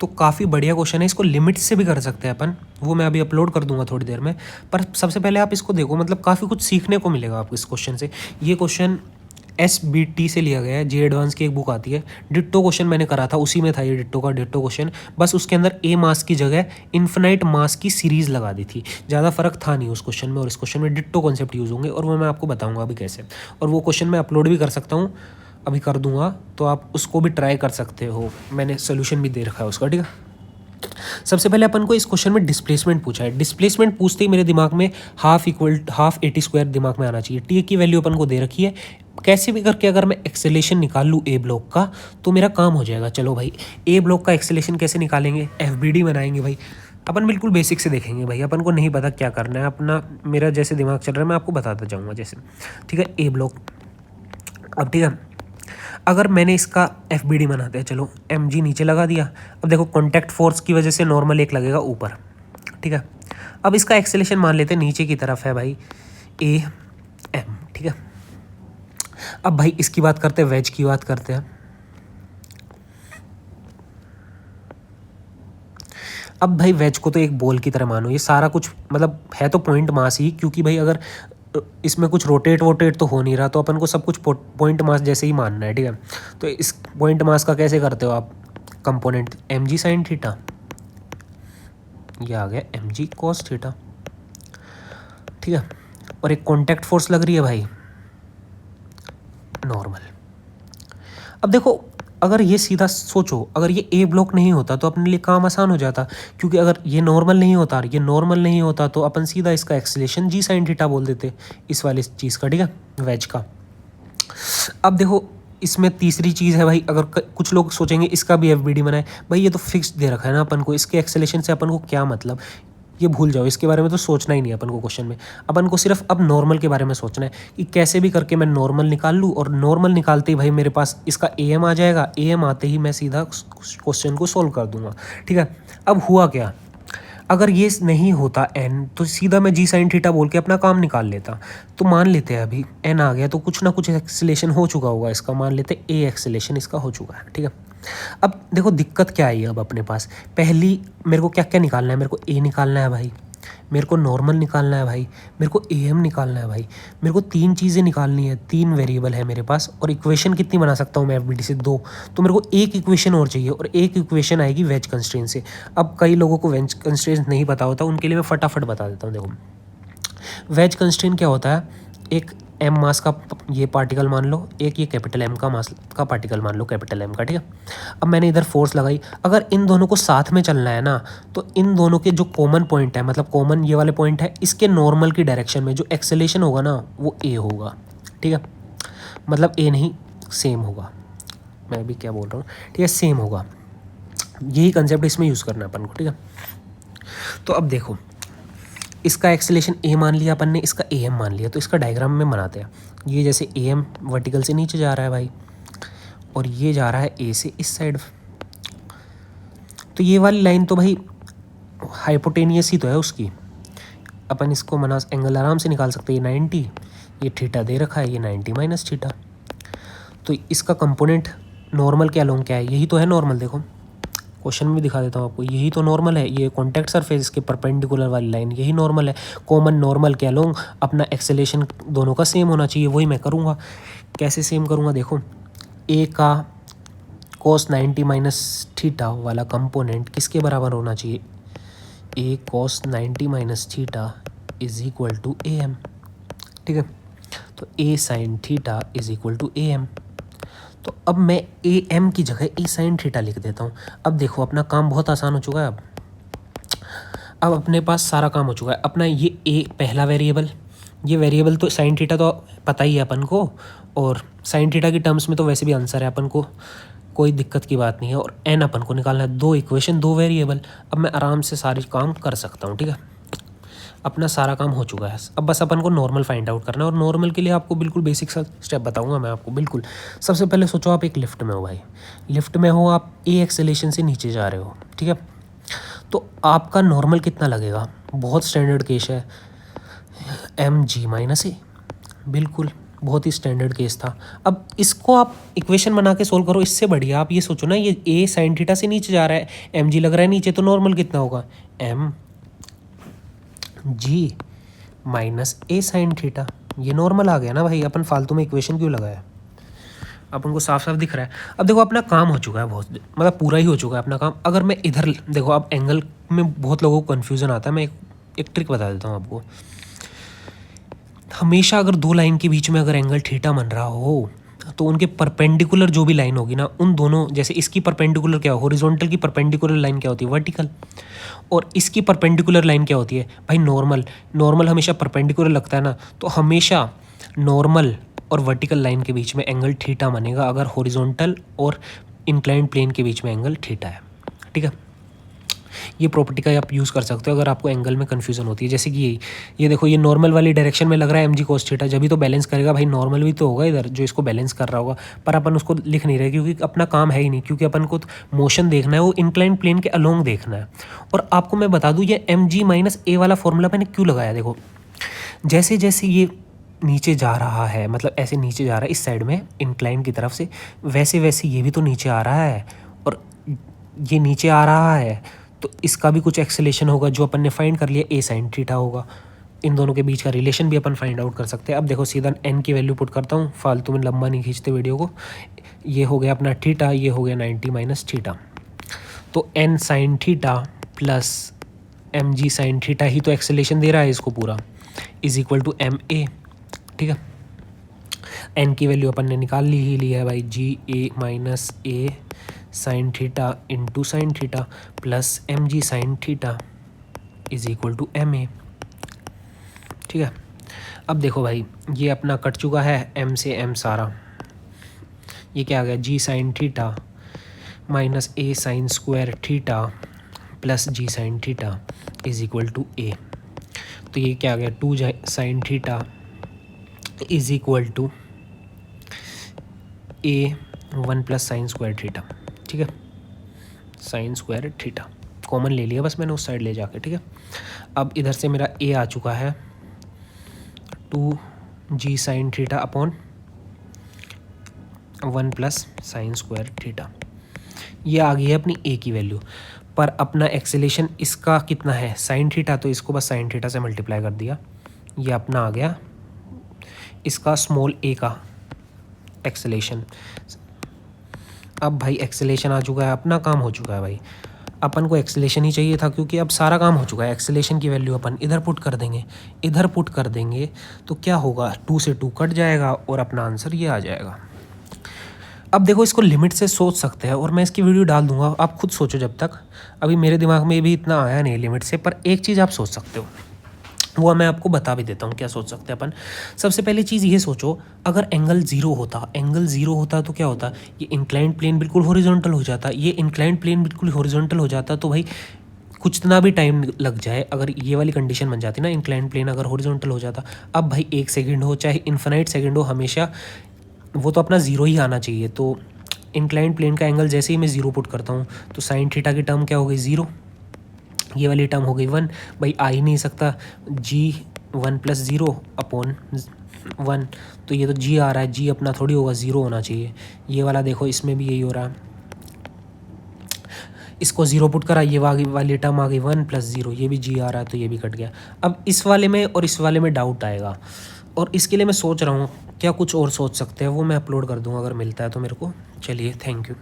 तो काफ़ी बढ़िया क्वेश्चन है, इसको लिमिट से भी कर सकते हैं अपन, वो मैं अभी अपलोड कर दूंगा थोड़ी देर में। पर सबसे पहले आप इसको देखो, मतलब काफ़ी कुछ सीखने को मिलेगा आपको इस क्वेश्चन से। ये क्वेश्चन SBT से लिया गया है, जे एडवांस की एक बुक आती है। डिट्टो क्वेश्चन मैंने करा था, उसी में था ये डिट्टो का डिट्टो क्वेश्चन, बस उसके अंदर ए मास की जगह इन्फिनाइट मास की सीरीज़ लगा दी थी। ज़्यादा फर्क था नहीं उस क्वेश्चन में और इस क्वेश्चन में। डिट्टो कॉन्सेप्ट यूज़ होंगे और वो मैं आपको बताऊंगा अभी कैसे। और वो क्वेश्चन मैं अपलोड भी कर सकता हूँ, अभी कर दूंगा, तो आप उसको भी ट्राई कर सकते हो, मैंने सोल्यूशन भी दे रखा है उसका, ठीक है। सबसे पहले अपन को इस क्वेश्चन में डिस्प्लेसमेंट पूछा है। डिस्प्लेसमेंट पूछते ही मेरे दिमाग में हाफ AT स्क्वायर दिमाग में आना चाहिए। टी की वैल्यू अपन को दे रखी है, कैसे भी करके अगर मैं एक्सेलेरेशन निकाल लूँ ए ब्लॉक का तो मेरा काम हो जाएगा। चलो भाई, ए ब्लॉक का एक्सेलेरेशन कैसे निकालेंगे, FBD बनाएंगे भाई। अपन बिल्कुल बेसिक से देखेंगे भाई, अपन को नहीं पता क्या करना है अपना, मेरा जैसे दिमाग चल रहा है मैं आपको बताता जाऊँगा जैसे, ठीक है। ए ब्लॉक, अब ठीक है, अगर मैंने इसका FBD बनाते हैं, चलो mg नीचे लगा दिया। अब देखो कॉन्टैक्ट फोर्स की वजह से नॉर्मल एक लगेगा ऊपर, ठीक है। अब इसका एक्सेलेरेशन मान लेते हैं नीचे की तरफ है भाई AM, ठीक है। अब भाई इसकी बात करते हैं, वेज की बात करते हैं। अब भाई वेज को तो एक बॉल की तरह मानो, ये सारा कुछ मतलब है तो पॉइंट मास ही, क्योंकि भाई अगर इसमें कुछ रोटेट वोटेट तो हो नहीं रहा, तो अपन को सब कुछ पॉइंट मास जैसे ही मानना है, ठीक है। तो इस पॉइंट मास का कैसे करते हो आप, कंपोनेंट mg साइन थीटा, ये आ गया mg cos थीटा, ठीक है। और एक कॉन्टैक्ट फोर्स लग रही है भाई नॉर्मल। अब देखो, अगर ये सीधा सोचो, अगर ये ए ब्लॉक नहीं होता तो अपने लिए काम आसान हो जाता, क्योंकि अगर ये नॉर्मल नहीं होता, ये नॉर्मल नहीं होता, तो अपन सीधा इसका एक्सेलेरेशन जी साइन थीटा बोल देते इस वाली चीज़ का, ठीक है, वेज का। अब देखो इसमें तीसरी चीज़ है भाई, अगर कुछ लोग सोचेंगे इसका भी FBD बनाए, भाई ये तो फिक्स दे रखा है ना अपन को, इसके एक्सेलेरेशन से अपन को क्या मतलब, ये भूल जाओ, इसके बारे में तो सोचना ही नहीं है अपन को क्वेश्चन में। अपन को सिर्फ अब नॉर्मल के बारे में सोचना है कि कैसे भी करके मैं नॉर्मल निकाल लूँ, और नॉर्मल निकालते ही भाई मेरे पास इसका AM आ जाएगा। AM आते ही मैं सीधा क्वेश्चन को सोल्व कर दूंगा, ठीक है। अब हुआ क्या, अगर ये नहीं होता n, तो सीधा मैं जी साइन थीटा बोल के अपना काम निकाल लेता। तो मान लेते हैं अभी n आ गया, तो कुछ ना कुछ एक्सेलेरेशन हो चुका होगा इसका, मान लेते हैं A एक्सेलेरेशन इसका हो चुका है, ठीक है। अब देखो दिक्कत क्या आई है अब अपने पास, पहली मेरे को क्या क्या निकालना है, मेरे को A निकालना है भाई, मेरे को नॉर्मल निकालना है भाई, मेरे को AM निकालना है भाई, मेरे को तीन चीज़ें निकालनी है, तीन वेरिएबल है मेरे पास। और इक्वेशन कितनी बना सकता हूँ मैं FBD से, दो। तो मेरे को एक इक्वेशन और चाहिए, और एक इक्वेशन आएगी वेज कंस्ट्रेंट से। अब कई लोगों को वेज कंस्ट्रेंट नहीं पता होता, उनके लिए मैं फटाफट बता देता हूँ। देखो वेज कंस्ट्रेंट क्या होता है, एक M मास का ये पार्टिकल मान लो, एक ये कैपिटल M का मास का पार्टिकल मान लो, कैपिटल M का, ठीक है। अब मैंने इधर फोर्स लगाई, अगर इन दोनों को साथ में चलना है ना, तो इन दोनों के जो कॉमन पॉइंट है, मतलब कॉमन ये वाले पॉइंट है, इसके नॉर्मल की डायरेक्शन में जो एक्सेलेरेशन होगा ना वो A होगा, ठीक है। मतलब A नहीं, सेम होगा, मैं भी क्या बोल रहा हूँ, ठीक है, सेम होगा। यही कंसेप्ट इसमें यूज़ करना है अपन को, ठीक है। तो अब देखो, इसका एक्सेलेरेशन A मान लिया अपन ने, इसका AM मान लिया, तो इसका डायग्राम में बनाते हैं। ये जैसे AM वर्टिकल से नीचे जा रहा है भाई, और ये जा रहा है A से इस साइड, तो ये वाली लाइन तो भाई हाइपोटेनियस ही तो है उसकी। अपन इसको मना एंगल आराम से निकाल सकते हैं, ये 90, ये थीटा दे रखा है, ये 90 माइनस थीटा। तो इसका कंपोनेंट नॉर्मल क्या लॉन्ग क्या है, यही तो है नॉर्मल। देखो क्वेश्चन में भी दिखा देता हूँ आपको, यही तो नॉर्मल है, ये कॉन्टैक्ट सरफेस के परपेंडिकुलर वाली लाइन, यही नॉर्मल है। कॉमन नॉर्मल क्या लॉन्ग, अपना एक्सेलेरेशन दोनों का सेम होना चाहिए, वही मैं करूँगा। कैसे सेम करूँगा, देखो A का cos 90 माइनस थीटा वाला कंपोनेंट किसके बराबर होना चाहिए, A cos 90 minus theta is equal to AM, ठीक है। तो A sine theta is equal to AM। तो अब मैं AM की जगह A साइन थीटा लिख देता हूँ। अब देखो अपना काम बहुत आसान हो चुका है। अब अपने पास सारा काम हो चुका है अपना। ये A पहला वेरिएबल, ये वेरिएबल तो साइन थीटा तो पता ही है अपन को, और साइन थीटा की टर्म्स में तो वैसे भी आंसर है अपन को, कोई दिक्कत की बात नहीं है। और n अपन को निकालना है, दो इक्वेशन दो वेरिएबल। अब मैं आराम से सारी काम कर सकता हूँ, ठीक है। अपना सारा काम हो चुका है, अब बस अपन को नॉर्मल फाइंड आउट करना है। और नॉर्मल के लिए आपको बिल्कुल बेसिक सा स्टेप बताऊंगा मैं आपको, बिल्कुल। सबसे पहले सोचो आप एक लिफ्ट में हो भाई, लिफ्ट में हो आप, A एक्सेलेरेशन से नीचे जा रहे हो, ठीक है। तो आपका नॉर्मल कितना लगेगा, बहुत स्टैंडर्ड केस है, mg माइनस A, बिल्कुल। बहुत ही स्टैंडर्ड केस था। अब इसको आप इक्वेशन बना के सोल्व करो, इससे बढ़िया आप ये सोचो ना, ये ए साइन थीटा से नीचे जा रहा है, एम जी लग रहा है नीचे, तो नॉर्मल कितना होगा, M G minus A sine theta. ये नॉर्मल आ गया ना भाई, अपन फालतू में इक्वेशन क्यों लगाया, अपन को साफ साफ दिख रहा है। अब देखो अपना काम हो चुका है, बहुत मतलब पूरा ही हो चुका है अपना काम। अगर मैं इधर देखो, अब एंगल में बहुत लोगों को कन्फ्यूज़न आता है, मैं एक ट्रिक बता देता हूँ आपको। हमेशा अगर दो लाइन के बीच में अगर एंगल थीटा बन रहा हो, तो उनके परपेंडिकुलर जो भी लाइन होगी ना, उन दोनों, जैसे इसकी परपेंडिकुलर क्या हो, हॉरिजॉन्टल की परपेंडिकुलर लाइन क्या होती है, वर्टिकल, और इसकी परपेंडिकुलर लाइन क्या होती है भाई, नॉर्मल। नॉर्मल हमेशा परपेंडिकुलर लगता है ना, तो हमेशा नॉर्मल और वर्टिकल लाइन के बीच में एंगल थीटा बनेगा अगर हॉरिजॉन्टल और इंक्लाइंड प्लेन के बीच में एंगल थीटा है। ठीक है, ये प्रॉपर्टी का आप यूज़ कर सकते हो अगर आपको एंगल में कन्फ्यूजन होती है। जैसे कि ये देखो, ये नॉर्मल वाली डायरेक्शन में लग रहा है एम जी कोस थीटा, जब भी तो बैलेंस करेगा भाई, नॉर्मल भी तो होगा इधर जो इसको बैलेंस कर रहा होगा, पर अपन उसको लिख नहीं रहे क्योंकि अपना काम है ही नहीं, क्योंकि अपन को मोशन देखना है वो इंक्लाइंड प्लेन के अलोंग देखना है। और आपको मैं बता दूँ, ये एम जी माइनस ए वाला फॉर्मूला मैंने क्यों लगाया, देखो जैसे जैसे ये नीचे जा रहा है, मतलब ऐसे नीचे जा रहा है इस साइड में इंक्लाइन की तरफ से, वैसे वैसे ये भी तो नीचे आ रहा है, और ये नीचे आ रहा है, तो इसका भी कुछ एक्सेलेरेशन होगा जो अपन ने फाइंड कर लिया, ए साइन थीटा होगा। इन दोनों के बीच का रिलेशन भी अपन फाइंड आउट कर सकते हैं। अब देखो सीधा एन की वैल्यू पुट करता हूँ, फालतू में लंबा नहीं खींचते वीडियो को। ये हो गया अपना थीटा, ये हो गया 90 माइनस थीटा, तो N sine theta plus M G sine theta ही तो एक्सेलेरेशन दे रहा है इसको पूरा, is equal to M A. ठीक है, एन की वैल्यू अपन ने निकाल ही ली है भाई, G A minus A sine theta into sine theta plus M G sine theta is equal to M A. ठीक है, अब देखो भाई, ये अपना कट चुका है एम से एम सारा, ये क्या आ गया, G sine theta minus A sine square theta plus G sine theta is equal to A. तो ये क्या आ गया, 2 sine theta is equal to A 1 plus sine square theta. ठीक है, साइन स्क्वायर थीटा कॉमन ले लिया बस मैंने उस साइड ले जाके। ठीक है, अब इधर से मेरा ए आ चुका है 2 G sine theta upon 1 plus sine square theta. ये आ गई है अपनी ए की वैल्यू, पर अपना एक्सेलेरेशन इसका कितना है, साइन थीटा, तो इसको बस साइन थीटा से मल्टीप्लाई कर दिया, ये अपना आ गया इसका स्मॉल ए का एक्सेलेरेशन। अब भाई एक्सेलेरेशन आ चुका है, अपना काम हो चुका है भाई, अपन को एक्सेलेरेशन ही चाहिए था क्योंकि अब सारा काम हो चुका है। एक्सेलेरेशन की वैल्यू अपन इधर पुट कर देंगे, इधर पुट कर देंगे, तो क्या होगा, 2 से 2 कट जाएगा और अपना आंसर ये आ जाएगा। अब देखो इसको लिमिट से सोच सकते हैं, और मैं इसकी वीडियो डाल दूंगा, आप खुद सोचो। जब तक अभी मेरे दिमाग में भी इतना आया नहीं लिमिट से, पर एक चीज़ आप सोच सकते हो, वो मैं आपको बता भी देता हूँ क्या सोच सकते हैं अपन। सबसे पहली चीज़ ये सोचो, अगर एंगल ज़ीरो होता तो क्या होता, ये इंक्लाइंड प्लेन बिल्कुल हॉरिजॉन्टल हो जाता, ये इंक्लाइंड प्लेन बिल्कुल हॉरिजॉन्टल हो जाता, तो भाई कुछ ना भी टाइम लग जाए, अगर ये वाली कंडीशन बन जाती ना, इंक्लाइंड प्लेन अगर हॉरिजॉन्टल हो जाता, अब भाई 1 सेकंड हो चाहे इन्फिनाइट सेकंड हो, हमेशा वो तो अपना ज़ीरो ही आना चाहिए। तो इंक्लाइंड प्लेन का एंगल जैसे ही मैं ज़ीरो पुट करता हूँ, तो साइन थीटा की टर्म क्या हो गई, ज़ीरो, ये वाली टर्म हो गई 1, भाई आ ही नहीं सकता, जी 1 प्लस ज़ीरो अपॉन 1, तो ये तो जी आ रहा है, जी अपना थोड़ी होगा, ज़ीरो होना चाहिए। ये वाला देखो इसमें भी यही हो रहा है, इसको ज़ीरो पुट करा, ये वाली टर्म आ गई 1 प्लस ज़ीरो, ये भी जी आ रहा है तो ये भी कट गया। अब इस वाले में और इस वाले में डाउट आएगा, और इसके लिए मैं सोच रहा हूँ क्या कुछ और सोच सकते हैं, वो मैं अपलोड कर दूँगा अगर मिलता है तो मेरे को। चलिए, थैंक यू।